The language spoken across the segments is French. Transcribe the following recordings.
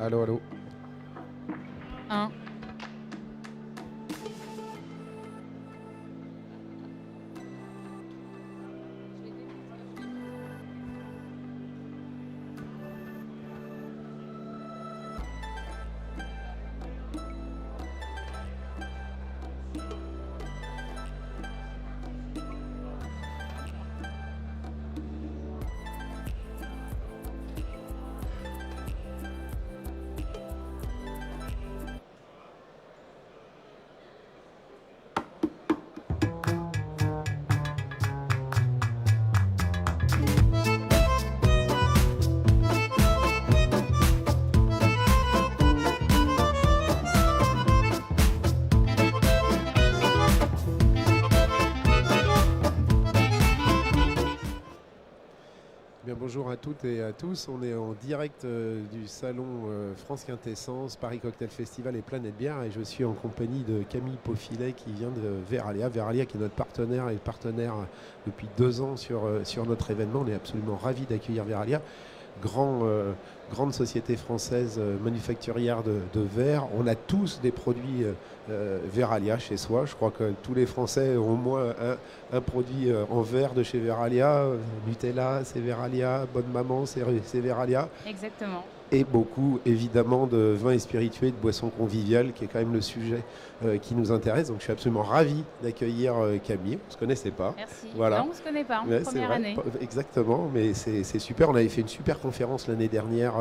Allô, allô. Un. Bien, bonjour à toutes et à tous. On est en direct du salon France Quintessence, Paris Cocktail Festival et Planète Bière. Et je suis en compagnie de Camille Paufilet qui vient de Veralia. Veralia qui est notre partenaire et partenaire depuis 2 ans sur notre événement. On est absolument ravis d'accueillir Veralia. Grande société française manufacturière de verre. On a tous des produits Veralia chez soi. Je crois que tous les Français ont au moins un produit en verre de chez Veralia. Nutella, c'est Veralia. Bonne Maman, c'est Veralia. Exactement. Et beaucoup, évidemment, de vins et spiritueux et de boissons conviviales, qui est quand même le sujet qui nous intéresse. Donc, je suis absolument ravi d'accueillir Camille. On ne se connaissait pas. Merci. Voilà. Non, on ne se connaît pas. Ouais, Première vrai, année. Exactement, mais c'est super. On avait fait une super conférence l'année dernière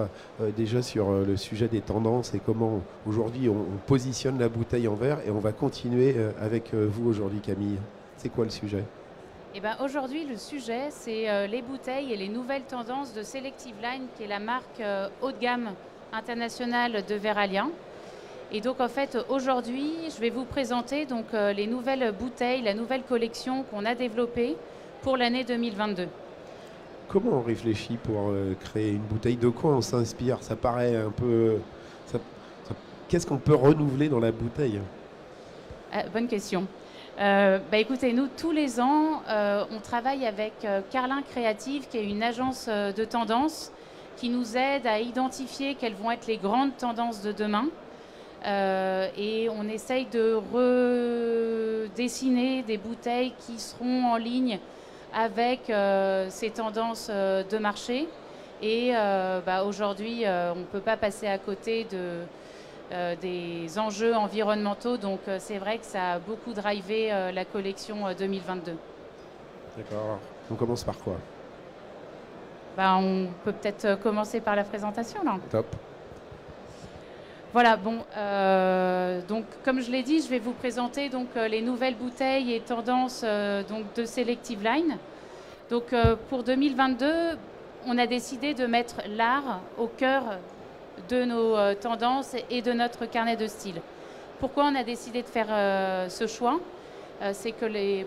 déjà sur le sujet des tendances et comment aujourd'hui on positionne la bouteille en verre. Et on va continuer avec vous aujourd'hui, Camille. C'est quoi le sujet ? Eh ben, aujourd'hui, le sujet, c'est les bouteilles et les nouvelles tendances de Selective Line, qui est la marque haut de gamme internationale de Veralia. Et donc, en fait, aujourd'hui, je vais vous présenter donc, les nouvelles bouteilles, la nouvelle collection qu'on a développée pour l'année 2022. Comment on réfléchit pour créer une bouteille ? De quoi on s'inspire ? Ça paraît un peu... Qu'est-ce qu'on peut renouveler dans la bouteille ? Bonne question. Écoutez, nous, tous les ans, on travaille avec Carlin Créative, qui est une agence de tendance qui nous aide à identifier quelles vont être les grandes tendances de demain. Et on essaye de redessiner des bouteilles qui seront en ligne avec ces tendances de marché. Et aujourd'hui, on ne peut pas passer à côté des enjeux environnementaux. Donc c'est vrai que ça a beaucoup drivé la collection 2022. D'accord. On commence par quoi ? On peut peut-être commencer par la présentation là. Top. Voilà, bon, donc comme je l'ai dit, je vais vous présenter donc les nouvelles bouteilles et tendances donc de Selective Line. Donc pour 2022, on a décidé de mettre l'art au cœur de nos tendances et de notre carnet de style. Pourquoi on a décidé de faire ce choix ? C'est que les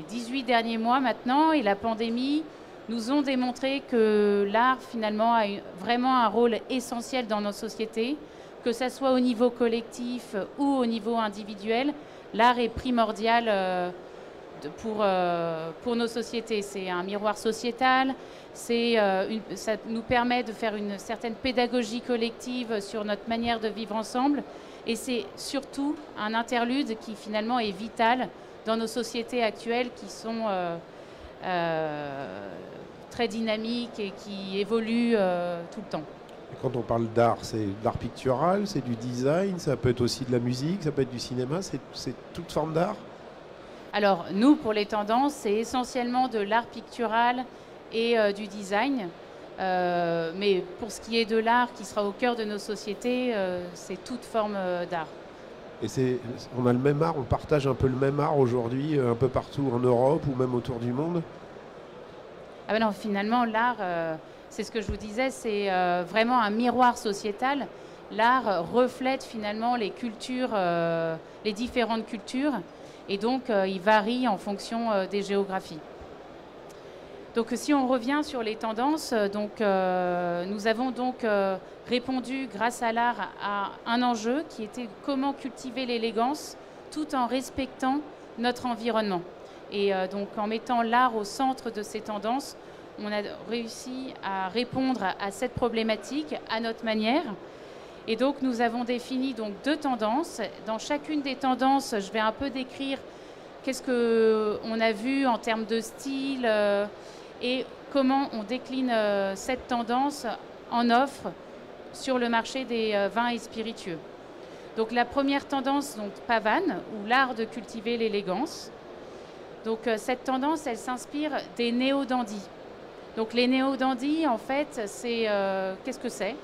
18 derniers mois maintenant et la pandémie nous ont démontré que l'art finalement a vraiment un rôle essentiel dans nos sociétés, que ce soit au niveau collectif ou au niveau individuel. L'art est primordial pour nos sociétés. C'est un miroir sociétal, ça nous permet de faire une certaine pédagogie collective sur notre manière de vivre ensemble. Et c'est surtout un interlude qui finalement est vital dans nos sociétés actuelles qui sont très dynamiques et qui évoluent tout le temps. Et quand on parle d'art, c'est de l'art pictural, c'est du design, ça peut être aussi de la musique, ça peut être du cinéma, c'est toute forme d'art ? Alors nous, pour les tendances, c'est essentiellement de l'art pictural et du design. Mais pour ce qui est de l'art qui sera au cœur de nos sociétés, c'est toute forme d'art. Et on a le même art, on partage un peu le même art aujourd'hui, un peu partout en Europe ou même autour du monde ? Ah ben non, finalement, l'art, c'est ce que je vous disais, c'est vraiment un miroir sociétal. L'art reflète finalement les cultures, les différentes cultures, et donc il varie en fonction des géographies. Donc si on revient sur les tendances, nous avons donc répondu grâce à l'art à un enjeu qui était comment cultiver l'élégance tout en respectant notre environnement. Et donc en mettant l'art au centre de ces tendances, on a réussi à répondre à cette problématique à notre manière. Et donc nous avons défini donc 2 tendances. Dans chacune des tendances, je vais un peu décrire qu'est-ce qu'on a vu en termes de style et comment on décline cette tendance en offre sur le marché des vins et spiritueux. Donc la première tendance, donc pavane, ou l'art de cultiver l'élégance. Donc cette tendance, elle s'inspire des néo-dandys. Donc les néo-dandys, en fait, c'est qu'est-ce que c'est?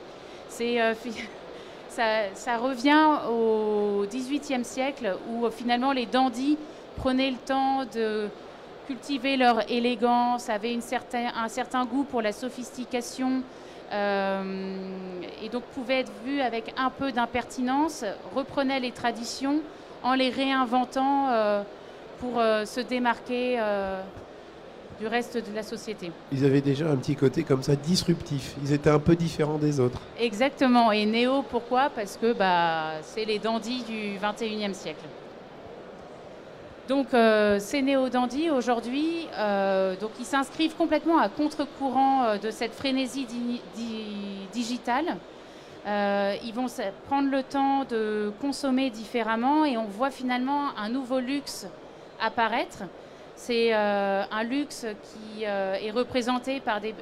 Ça revient au XVIIIe siècle où finalement les dandys prenaient le temps de cultiver leur élégance, avaient un certain goût pour la sophistication et donc pouvaient être vus avec un peu d'impertinence, reprenaient les traditions en les réinventant pour se démarquer du reste de la société. Ils avaient déjà un petit côté comme ça disruptif. Ils étaient un peu différents des autres. Exactement. Et néo, pourquoi? Parce que c'est les dandys du XXIe siècle. Donc ces néo-dandys aujourd'hui, donc ils s'inscrivent complètement à contre-courant de cette frénésie digitale. Ils vont prendre le temps de consommer différemment et on voit finalement un nouveau luxe apparaître. C'est un luxe qui est représenté par des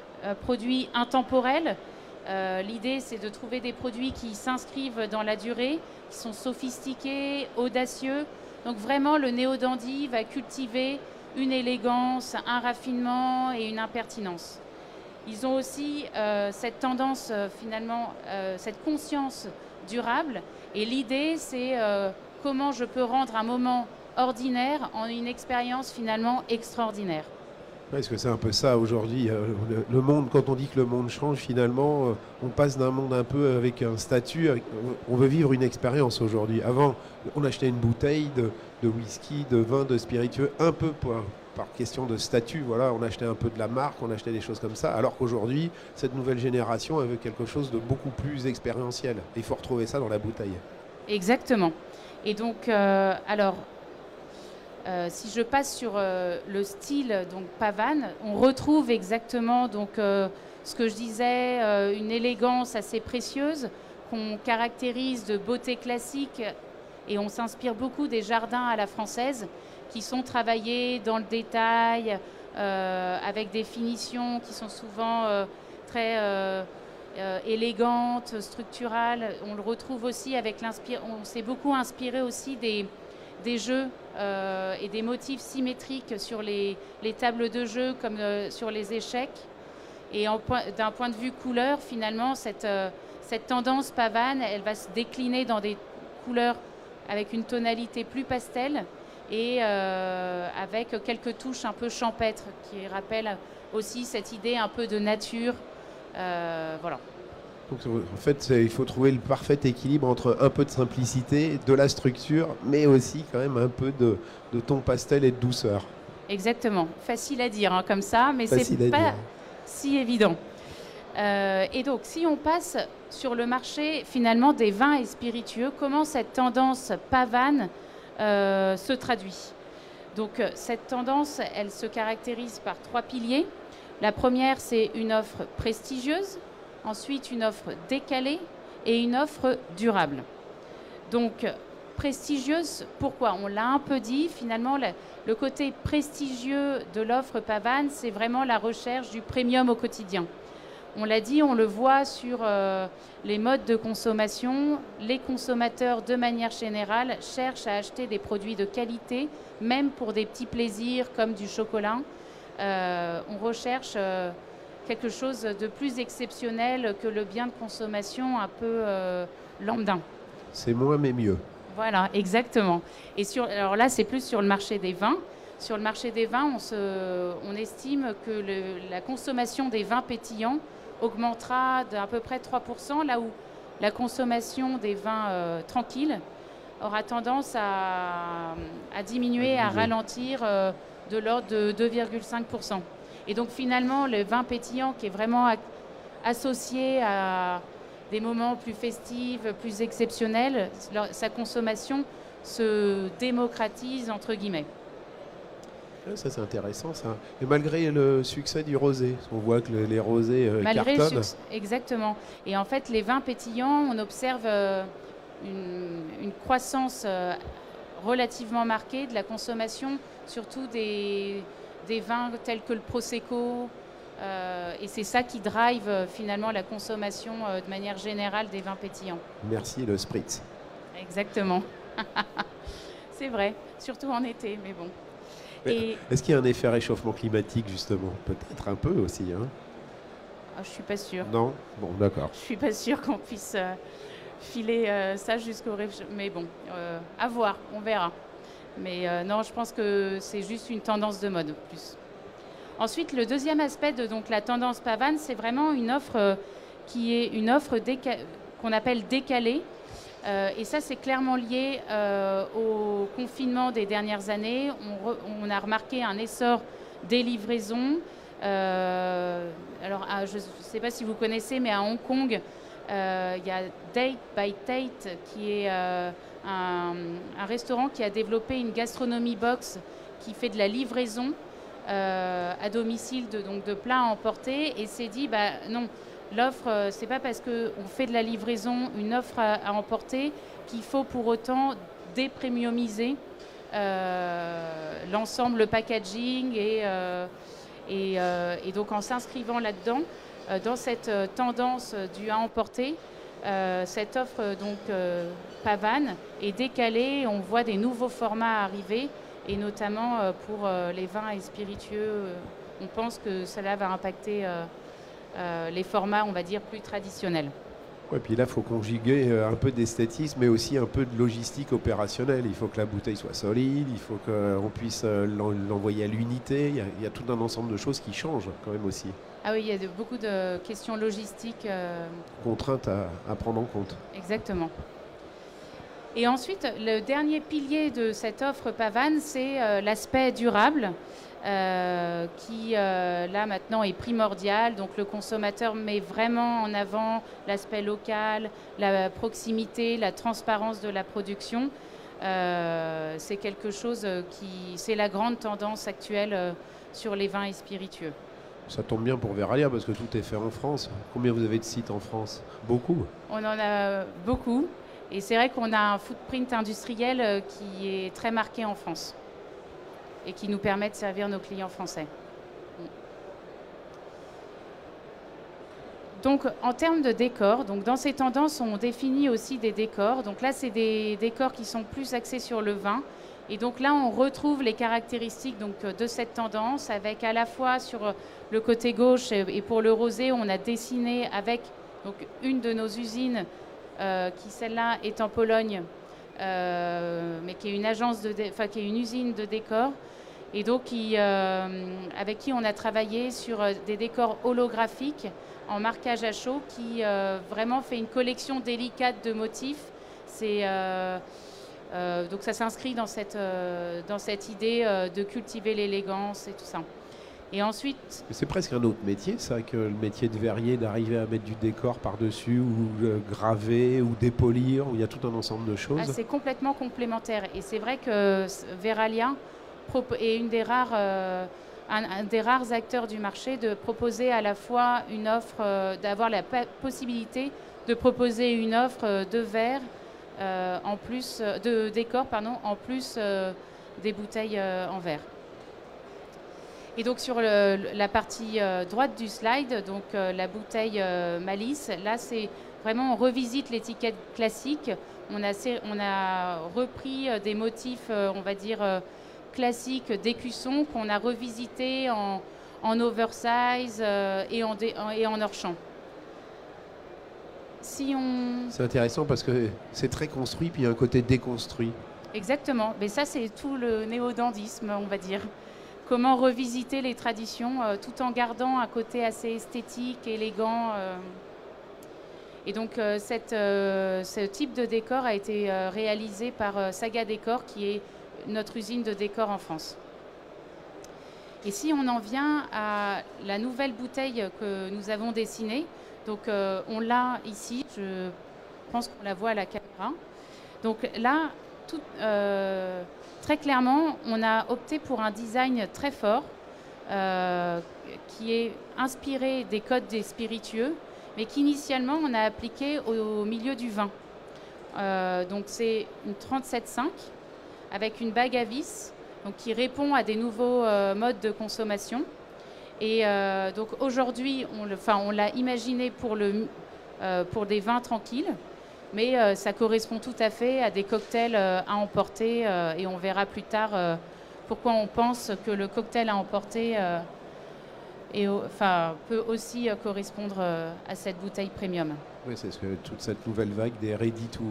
produits intemporels. L'idée, c'est de trouver des produits qui s'inscrivent dans la durée, qui sont sophistiqués, audacieux. Donc vraiment, le néo-dandy va cultiver une élégance, un raffinement et une impertinence. Ils ont aussi cette tendance, finalement, cette conscience durable. Et l'idée, c'est comment je peux rendre un moment ordinaire en une expérience finalement extraordinaire. Parce que c'est un peu ça aujourd'hui. Le monde, quand on dit que le monde change, finalement, on passe d'un monde un peu avec un statut. On veut vivre une expérience aujourd'hui. Avant, on achetait une bouteille de whisky, de vin, de spiritueux, un peu par question de statut. Voilà, on achetait un peu de la marque, on achetait des choses comme ça. Alors qu'aujourd'hui, cette nouvelle génération, elle veut quelque chose de beaucoup plus expérientiel. Et il faut retrouver ça dans la bouteille. Exactement. Et donc, si je passe sur le style donc pavane, on retrouve exactement donc ce que je disais, une élégance assez précieuse qu'on caractérise de beauté classique et on s'inspire beaucoup des jardins à la française qui sont travaillés dans le détail avec des finitions qui sont souvent très élégantes, structurales. On le retrouve aussi avec on s'est beaucoup inspiré aussi des jeux et des motifs symétriques sur les tables de jeu comme sur les échecs. Et d'un point de vue couleur, finalement, cette tendance pavane, elle va se décliner dans des couleurs avec une tonalité plus pastel et avec quelques touches un peu champêtres qui rappellent aussi cette idée un peu de nature. Voilà. Donc, en fait, il faut trouver le parfait équilibre entre un peu de simplicité, de la structure, mais aussi quand même un peu de ton pastel et de douceur. Exactement. Facile à dire hein, comme ça, mais c'est pas si évident. Et donc, si on passe sur le marché finalement des vins et spiritueux, comment cette tendance pavane se traduit? Donc, cette tendance, elle se caractérise par 3 piliers. La première, c'est une offre prestigieuse. Ensuite, une offre décalée et une offre durable. Donc, prestigieuse, pourquoi? On l'a un peu dit, finalement, le côté prestigieux de l'offre pavane, c'est vraiment la recherche du premium au quotidien. On l'a dit, on le voit sur les modes de consommation. Les consommateurs, de manière générale, cherchent à acheter des produits de qualité, même pour des petits plaisirs comme du chocolat. On recherche quelque chose de plus exceptionnel que le bien de consommation un peu lambda. C'est moins mais mieux. Voilà, exactement. Et alors là, c'est plus sur le marché des vins. Sur le marché des vins, on estime que la consommation des vins pétillants augmentera d'à peu près 3%, là où la consommation des vins tranquilles aura tendance à diminuer, à ralentir de l'ordre de 2,5%. Et donc finalement, le vin pétillant qui est vraiment associé à des moments plus festifs, plus exceptionnels, sa consommation se démocratise, entre guillemets. Ah, ça c'est intéressant ça. Et malgré le succès du rosé, on voit que les rosés Malgré le cartonnent. succès, exactement. Et en fait, les vins pétillants, on observe une croissance relativement marquée de la consommation, surtout des vins tels que le Prosecco. Et c'est ça qui drive finalement la consommation de manière générale des vins pétillants. Merci le spritz. Exactement. C'est vrai, surtout en été, mais bon. Et Est-ce qu'il y a un effet réchauffement climatique justement? Peut-être un peu aussi, hein? je suis pas sûre. Non? Bon, d'accord. Je suis pas sûre qu'on puisse filer ça jusqu'au réchauffement. Mais bon, à voir, on verra. Mais non, je pense que c'est juste une tendance de mode plus. Ensuite, le deuxième aspect de donc, la tendance pavane, c'est vraiment une offre qui est une offre qu'on appelle décalée. Et ça, c'est clairement lié au confinement des dernières années. On a remarqué un essor des livraisons. Alors, je ne sais pas si vous connaissez, mais à Hong Kong, il y a Date by Tate, qui est un restaurant qui a développé une gastronomie box qui fait de la livraison à domicile de plats à emporter, et s'est dit, bah non, l'offre, c'est pas parce qu'on fait de la livraison, une offre à emporter, qu'il faut pour autant dépremiumiser l'ensemble, le packaging, et donc en s'inscrivant là-dedans, dans cette tendance du à emporter, cette offre donc pavane est décalée. On voit des nouveaux formats arriver, et notamment pour les vins et spiritueux, on pense que cela va impacter les formats, on va dire, plus traditionnels. Ouais, puis là, il faut conjuguer un peu d'esthétisme, mais aussi un peu de logistique opérationnelle. Il faut que la bouteille soit solide, il faut qu'on puisse l'envoyer à l'unité. Il y a tout un ensemble de choses qui changent quand même aussi. Ah oui, il y a beaucoup de questions logistiques. Contraintes à prendre en compte. Exactement. Et ensuite, le dernier pilier de cette offre pavane, c'est l'aspect durable, qui là maintenant est primordial. Donc le consommateur met vraiment en avant l'aspect local, la proximité, la transparence de la production. C'est quelque chose c'est la grande tendance actuelle sur les vins et spiritueux. Ça tombe bien pour Veralia parce que tout est fait en France. Combien vous avez de sites en France? Beaucoup. On en a beaucoup. Et c'est vrai qu'on a un footprint industriel qui est très marqué en France et qui nous permet de servir nos clients français. Donc, en termes de décors, donc dans ces tendances, on définit aussi des décors. Donc là, c'est des décors qui sont plus axés sur le vin. Et donc là, on retrouve les caractéristiques donc, de cette tendance, avec à la fois sur le côté gauche et pour le rosé, on a dessiné avec donc, une de nos usines, qui celle-là est en Pologne, mais qui est une qui est une usine de décors, et donc avec qui on a travaillé sur des décors holographiques en marquage à chaud, qui vraiment fait une collection délicate de motifs. Donc ça s'inscrit dans cette idée de cultiver l'élégance et tout ça. Et ensuite... C'est presque un autre métier, ça, que le métier de verrier, d'arriver à mettre du décor par-dessus, ou graver, ou dépolir, où il y a tout un ensemble de choses. C'est complètement complémentaire. Et c'est vrai que Veralia est un des rares acteurs du marché de proposer à la fois une offre, d'avoir la possibilité de proposer une offre de verre, en plus de décor, en plus des bouteilles en verre. Et donc sur la partie droite du slide, donc la bouteille Malice, là c'est vraiment, on revisite l'étiquette classique. On a repris des motifs, on va dire, classiques d'écussons qu'on a revisité en oversize et en hors-champ. C'est intéressant parce que c'est très construit, puis il y a un côté déconstruit. Exactement, mais ça c'est tout le néo-dandisme, on va dire. Comment revisiter les traditions tout en gardant un côté assez esthétique, élégant. Et donc ce type de décor a été réalisé par Saga Décor, qui est notre usine de décor en France. Et si on en vient à la nouvelle bouteille que nous avons dessinée, donc on l'a ici, je pense qu'on la voit à la caméra. Donc là, très clairement, on a opté pour un design très fort qui est inspiré des codes des spiritueux, mais qu'initialement on a appliqué au milieu du vin. Donc c'est une 37,5 avec une bague à vis, donc qui répond à des nouveaux modes de consommation. Et donc aujourd'hui, on l'a imaginé pour des vins tranquilles, mais ça correspond tout à fait à des cocktails à emporter, et on verra plus tard pourquoi on pense que le cocktail à emporter peut aussi correspondre à cette bouteille premium. Oui, c'est toute cette nouvelle vague des ready to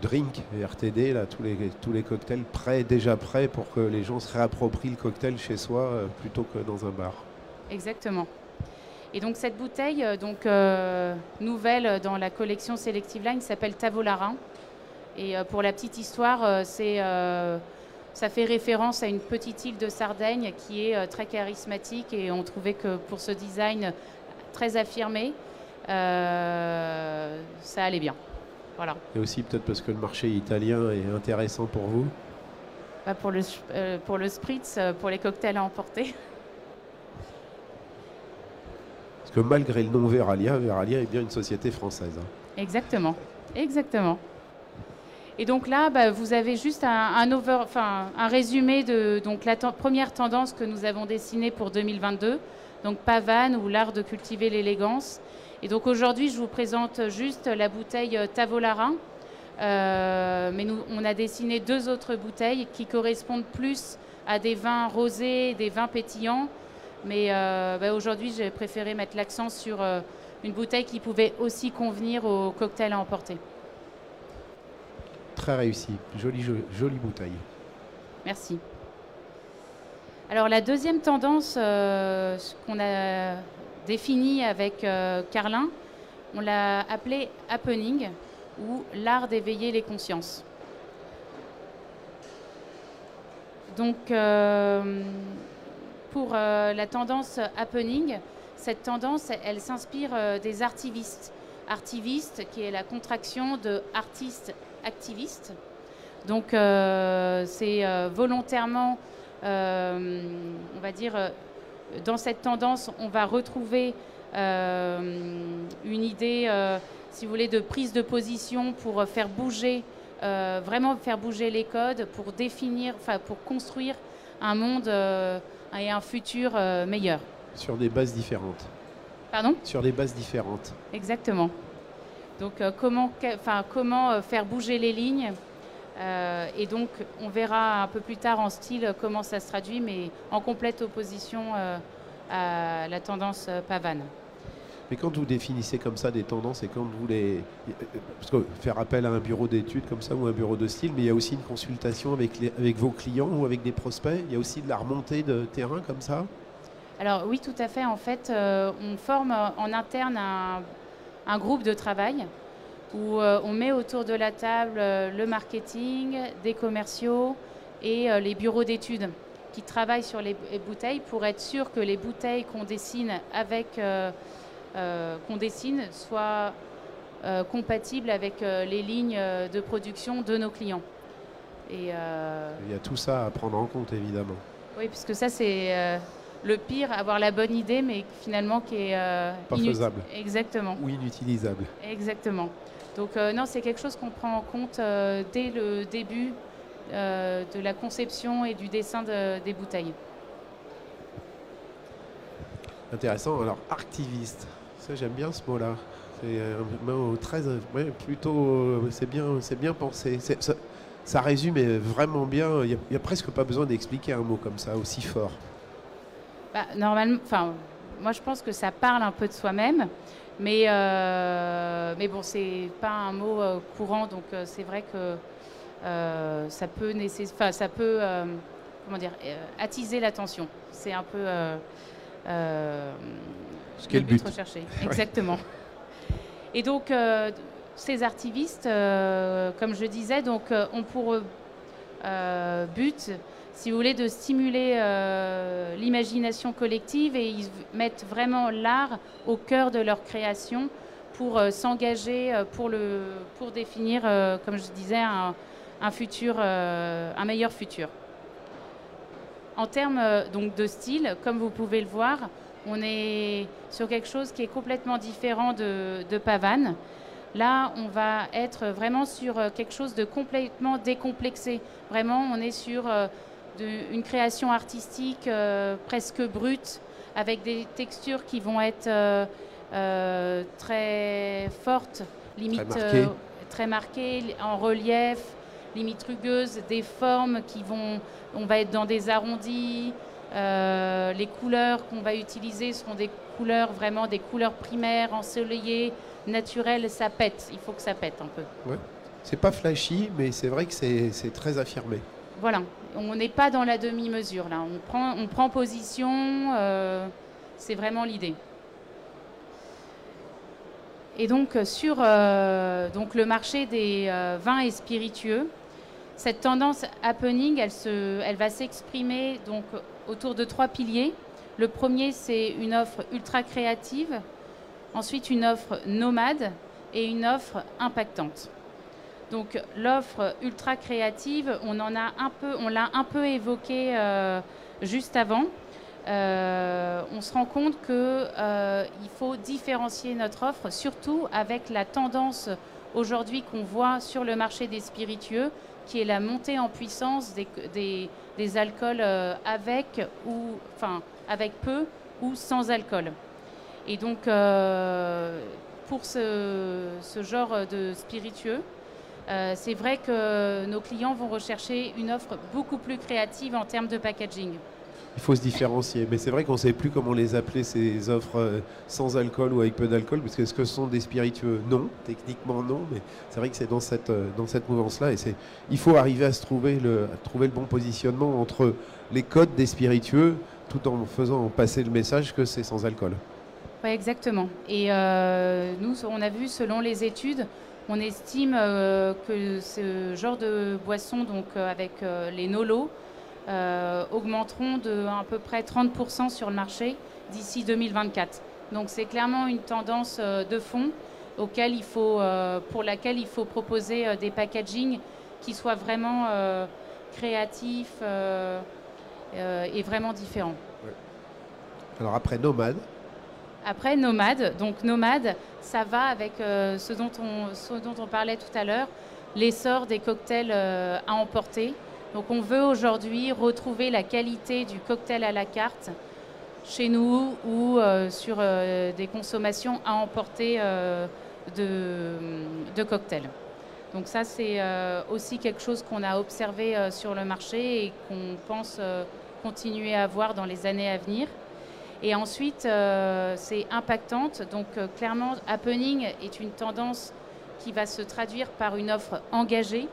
drink, et RTD, là, tous les cocktails déjà prêts pour que les gens se réapproprient le cocktail chez soi plutôt que dans un bar. Exactement. Et donc cette bouteille, nouvelle dans la collection Selective Line, s'appelle Tavolara. Et pour la petite histoire, ça fait référence à une petite île de Sardaigne qui est très charismatique, et on trouvait que pour ce design très affirmé, ça allait bien. Voilà. Et aussi peut-être parce que le marché italien est intéressant pour vous. Pour le spritz, pour les cocktails à emporter. Parce que malgré le nom Veralia est bien une société française. Exactement, exactement. Et donc là, vous avez juste un résumé de la première tendance que nous avons dessinée pour 2022, donc Pavane, ou l'art de cultiver l'élégance. Et donc aujourd'hui, je vous présente juste la bouteille Tavolara, mais on a dessiné 2 autres bouteilles qui correspondent plus à des vins rosés, des vins pétillants. Mais aujourd'hui, j'ai préféré mettre l'accent sur une bouteille qui pouvait aussi convenir au cocktail à emporter. Très réussi, jolie bouteille. Merci. Alors la deuxième tendance qu'on a définie avec Carlin, on l'a appelée happening, ou l'art d'éveiller les consciences. Donc pour la tendance happening, cette tendance, elle s'inspire des artivistes. Artiviste, qui est la contraction de artiste activiste. Donc c'est volontairement, on va dire, dans cette tendance, on va retrouver une idée, si vous voulez, de prise de position pour faire bouger, vraiment faire bouger les codes, pour définir, pour construire un monde et un futur meilleur. Sur des bases différentes. Pardon ? Sur des bases différentes. Exactement. Donc comment faire bouger les lignes, et donc on verra un peu plus tard en style comment ça se traduit, mais en complète opposition à la tendance Pavane. Mais quand vous définissez comme ça des tendances, et quand vous parce que faire appel à un bureau d'études comme ça, ou un bureau de style, mais il y a aussi une consultation avec vos clients ou avec des prospects, il y a aussi de la remontée de terrain comme ça ? Alors oui, tout à fait. En fait, on forme en interne un groupe de travail où on met autour de la table le marketing, des commerciaux et les bureaux d'études qui travaillent sur les bouteilles pour être sûr que les bouteilles qu'on dessine soient compatibles avec les lignes de production de nos clients. Et, il y a tout ça à prendre en compte, évidemment. Oui, puisque ça, c'est le pire, avoir la bonne idée, mais finalement qui est pas faisable. Exactement. Ou inutilisable. Exactement. Donc non, c'est quelque chose qu'on prend en compte dès le début de la conception et du dessin des bouteilles. Intéressant. Alors, activiste, ça j'aime bien ce mot-là. C'est un mot très, plutôt, c'est bien pensé. Ça résume vraiment bien. Il n'y a presque pas besoin d'expliquer un mot comme ça, aussi fort. Normalement, moi je pense que ça parle un peu de soi-même, mais bon, c'est pas un mot courant, donc c'est vrai que ça peut attiser l'attention. C'est un peu ce qu'est le but recherché. Ouais. Exactement. Et donc ces artivistes, comme je disais, donc ont pour but, si vous voulez, de stimuler l'imagination collective, et ils mettent vraiment l'art au cœur de leur création pour s'engager, pour définir, comme je disais, un meilleur futur. En termes donc de style, comme vous pouvez le voir, on est sur quelque chose qui est complètement différent de Pavane. Là, on va être vraiment sur quelque chose de complètement décomplexé. Vraiment, on est sur une création artistique presque brute, avec des textures qui vont être très fortes, limite très marquées, en relief, limite rugueuses, des formes on va être dans des arrondis. Les couleurs qu'on va utiliser seront des couleurs, vraiment des couleurs primaires, ensoleillées, naturelles. Ça pète, il faut que ça pète un peu. Ouais. C'est pas flashy, mais c'est vrai que c'est très affirmé. Voilà, on n'est pas dans la demi-mesure là, on prend position, c'est vraiment l'idée. Et donc sur donc le marché des vins et spiritueux, cette tendance happening, elle va s'exprimer donc autour de 3 piliers. Le premier, c'est une offre ultra créative, ensuite une offre nomade et une offre impactante. Donc l'offre ultra créative, on l'a un peu évoqué juste avant. On se rend compte qu'il faut différencier notre offre, surtout avec la tendance aujourd'hui qu'on voit sur le marché des spiritueux, qui est la montée en puissance des alcools avec peu ou sans alcool. Et donc, pour ce genre de spiritueux, c'est vrai que nos clients vont rechercher une offre beaucoup plus créative en termes de packaging. Il faut se différencier, mais c'est vrai qu'on ne sait plus comment les appeler, ces offres sans alcool ou avec peu d'alcool, parce que est-ce que ce sont des spiritueux? Non, techniquement non, mais c'est vrai que c'est dans cette mouvance-là, et il faut arriver à trouver le bon positionnement entre les codes des spiritueux, tout en faisant passer le message que c'est sans alcool. Oui, exactement. Et nous, on a vu, selon les études, on estime que ce genre de boissons, donc avec les NOLO, augmenteront de à peu près 30% sur le marché d'ici 2024. Donc c'est clairement une tendance de fond pour laquelle il faut proposer des packagings qui soient vraiment créatifs et vraiment différents. Ouais. Alors après Nomade. Après Nomade, donc Nomade, ça va avec ce dont on parlait tout à l'heure, l'essor des cocktails à emporter. Donc on veut aujourd'hui retrouver la qualité du cocktail à la carte chez nous ou sur des consommations à emporter de cocktails. Donc ça, c'est aussi quelque chose qu'on a observé sur le marché et qu'on pense continuer à voir dans les années à venir. Et ensuite, c'est impactante. Donc clairement, happening est une tendance qui va se traduire par une offre engagée.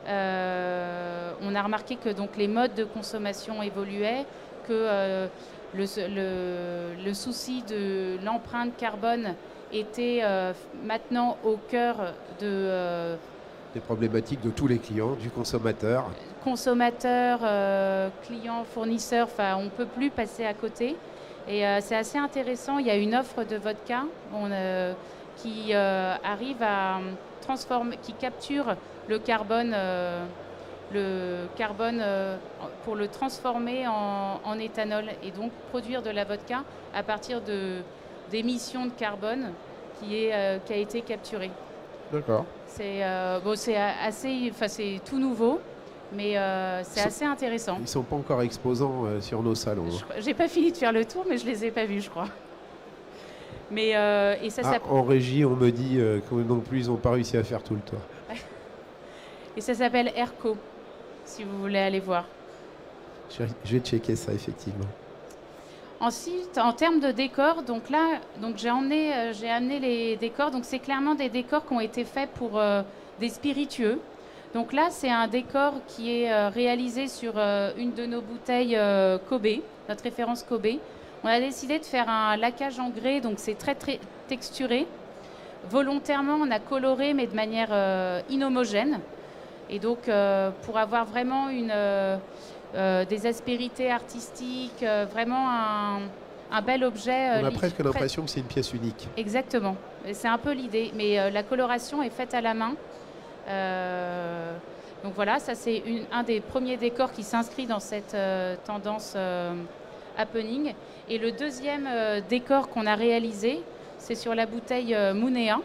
On a remarqué que donc, les modes de consommation évoluaient, que le souci de l'empreinte carbone était maintenant au cœur des problématiques de tous les clients, du consommateur. Consommateur, client, fournisseur, enfin on ne peut plus passer à côté. Et c'est assez intéressant, il y a une offre de vodka qui arrive à transformer, qui capture le carbone pour le transformer en éthanol et donc produire de la vodka à partir d'émissions de carbone qui a été capturée. D'accord. C'est tout nouveau, mais c'est assez intéressant. Ils ne sont pas encore exposants sur nos salons. J'ai pas fini de faire le tour, mais je les ai pas vus, je crois. Mais, et ça, en régie, on me dit que non plus, ils n'ont pas réussi à faire tout le tour. Et ça s'appelle Airco, si vous voulez aller voir. Je vais checker ça, effectivement. Ensuite, en termes de décors, donc là, j'ai amené les décors. Donc c'est clairement des décors qui ont été faits pour des spiritueux. Donc là, c'est un décor qui est réalisé sur une de nos bouteilles Kobe, notre référence Kobe. On a décidé de faire un laquage en grès, donc c'est très, très texturé. Volontairement, on a coloré, mais de manière inhomogène. Et donc, pour avoir vraiment des aspérités artistiques, vraiment un bel objet. On a presque l'impression que c'est une pièce unique. Exactement. C'est un peu l'idée. Mais la coloration est faite à la main. Donc voilà, ça c'est un des premiers décors qui s'inscrit dans cette tendance happening. Et le deuxième décor qu'on a réalisé, c'est sur la bouteille Mounéa.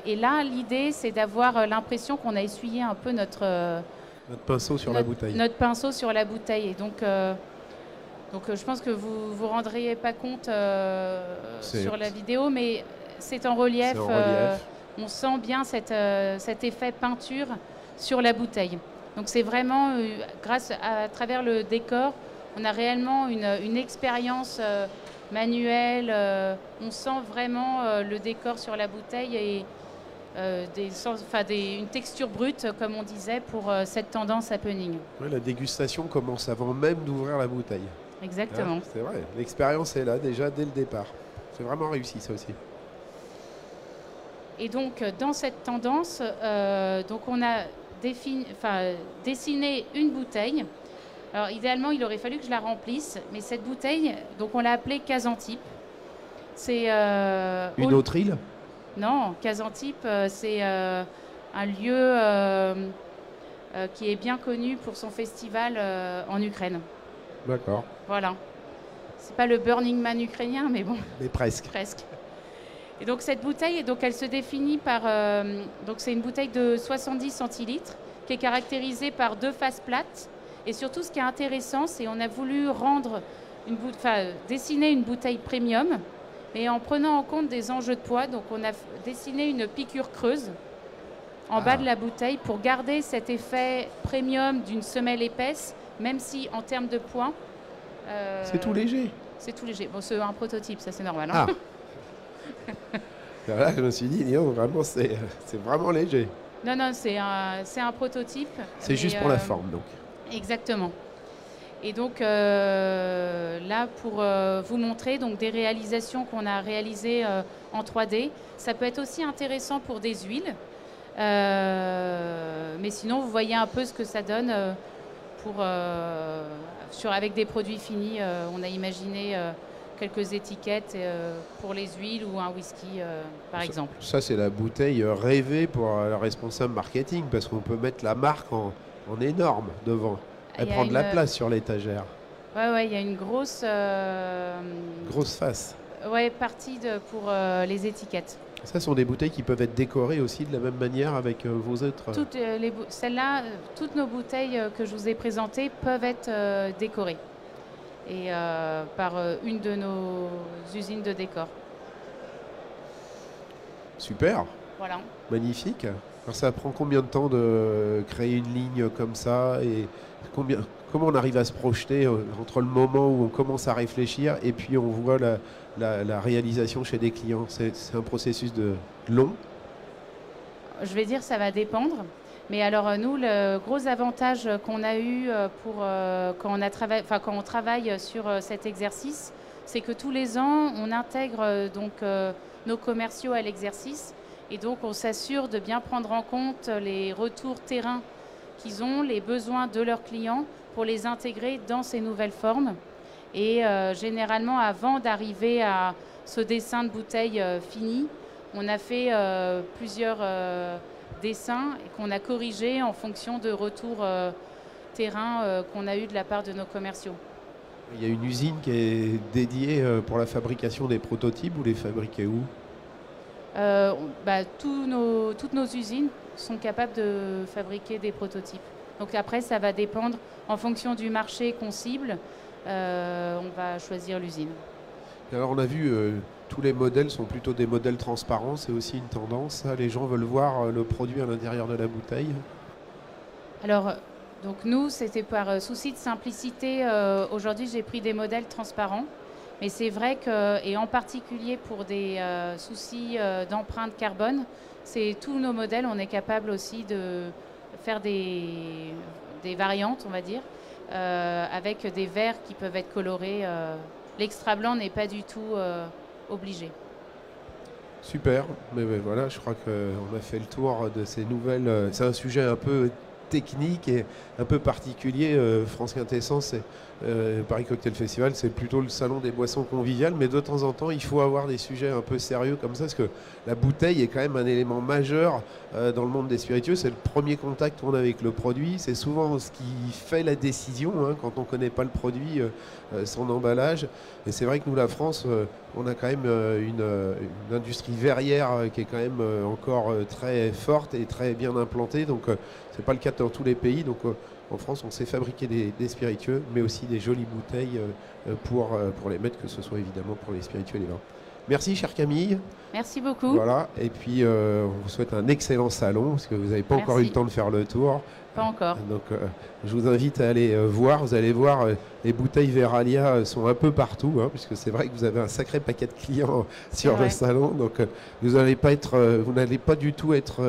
Et là, l'idée, c'est d'avoir l'impression qu'on a essuyé un peu notre pinceau sur la bouteille. Notre pinceau sur la bouteille. Et donc je pense que vous ne vous rendriez pas compte sur la vidéo, mais c'est en relief. On sent bien cet effet peinture sur la bouteille. Donc c'est vraiment, grâce à travers le décor, on a réellement une expérience manuelle. On sent vraiment le décor sur la bouteille et une texture brute, comme on disait, pour cette tendance happening. Ouais, la dégustation commence avant même d'ouvrir la bouteille. Exactement. Hein, c'est vrai, l'expérience est là déjà dès le départ. C'est vraiment réussi ça aussi. Et donc dans cette tendance, donc on a dessiné une bouteille. Alors idéalement, il aurait fallu que je la remplisse, mais cette bouteille, donc on l'a appelée Kazantip. C'est une autre île? Non, Kazantip, c'est un lieu qui est bien connu pour son festival en Ukraine. D'accord. Voilà. C'est pas le Burning Man ukrainien, mais bon. Mais presque. Presque. Et donc cette bouteille, donc elle se définit par, donc c'est une bouteille de 70 centilitres qui est caractérisée par 2 faces plates. Et surtout, ce qui est intéressant, c'est qu'on a voulu dessiner une bouteille premium, mais en prenant en compte des enjeux de poids. Donc on a dessiné une piqûre creuse en bas de la bouteille pour garder cet effet premium d'une semelle épaisse, même si en termes de poids... c'est tout léger. C'est tout léger. Bon, c'est un prototype, ça c'est normal. Hein. Là, je me suis dit, non, vraiment, c'est vraiment léger. Non, c'est un prototype. C'est juste pour la forme, donc. Exactement. Et donc là, pour vous montrer donc, des réalisations qu'on a réalisées en 3D, ça peut être aussi intéressant pour des huiles. Mais sinon, vous voyez un peu ce que ça donne avec des produits finis. On a imaginé quelques étiquettes pour les huiles ou un whisky, par exemple. Ça, c'est la bouteille rêvée pour la responsable marketing, parce qu'on peut mettre la marque en énorme devant. Elle prend de la place sur l'étagère. Ouais, il y a une grosse... grosse face. Ouais, partie pour les étiquettes. Ça sont des bouteilles qui peuvent être décorées aussi de la même manière avec vos autres... Celles-là, toutes nos bouteilles que je vous ai présentées peuvent être décorées. Et par une de nos usines de décor. Super. Voilà. Magnifique. Alors ça prend combien de temps de créer une ligne comme ça et comment on arrive à se projeter entre le moment où on commence à réfléchir et puis on voit la réalisation chez des clients? C'est un processus long? Je vais dire ça va dépendre. Mais alors nous, le gros avantage qu'on a eu quand on travaille sur cet exercice, c'est que tous les ans, on intègre nos commerciaux à l'exercice. Et donc, on s'assure de bien prendre en compte les retours terrain qu'ils ont, les besoins de leurs clients pour les intégrer dans ces nouvelles formes. Et généralement, avant d'arriver à ce dessin de bouteille fini, on a fait plusieurs dessins et qu'on a corrigés en fonction de retours terrain qu'on a eu de la part de nos commerciaux. Il y a une usine qui est dédiée pour la fabrication des prototypes. Vous les fabriquez où? Toutes nos usines sont capables de fabriquer des prototypes. Donc après, ça va dépendre en fonction du marché qu'on cible. On va choisir l'usine. Alors on a vu, tous les modèles sont plutôt des modèles transparents. C'est aussi une tendance. Les gens veulent voir le produit à l'intérieur de la bouteille. Alors, donc nous, c'était par souci de simplicité. Aujourd'hui, j'ai pris des modèles transparents. Mais c'est vrai que, et en particulier pour des soucis d'empreinte carbone, tous nos modèles, on est capable aussi de faire des variantes, on va dire, avec des verres qui peuvent être colorés. L'extra blanc n'est pas du tout obligé. Super, mais voilà, je crois qu'on a fait le tour de ces nouvelles. C'est un sujet un peu technique et un peu particulier. France Quintessence, Paris Cocktail Festival, c'est plutôt le salon des boissons conviviales, mais de temps en temps, il faut avoir des sujets un peu sérieux comme ça, parce que la bouteille est quand même un élément majeur dans le monde des spiritueux. C'est le premier contact qu'on a avec le produit, c'est souvent ce qui fait la décision, hein, quand on ne connaît pas le produit, son emballage. Et c'est vrai que nous, la France, on a quand même une industrie verrière qui est quand même encore très forte et très bien implantée, donc c'est pas le cas dans tous les pays. Donc en France, on sait fabriquer des spiritueux, mais aussi des jolies bouteilles pour les mettre, que ce soit évidemment pour les spiritueux et les vins. Merci, chère Camille. Merci beaucoup. Voilà, et puis on vous souhaite un excellent salon, parce que vous n'avez pas encore eu le temps de faire le tour. Pas encore. Donc je vous invite à aller voir. Vous allez voir, les bouteilles Veralia sont un peu partout, hein, puisque c'est vrai que vous avez un sacré paquet de clients sur le salon. Donc vous n'allez pas du tout être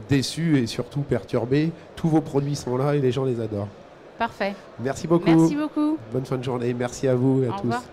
déçus et surtout perturbés. Tous vos produits sont là et les gens les adorent. Parfait. Merci beaucoup. Merci beaucoup. Bonne fin de journée. Merci à vous et à tous. Au revoir.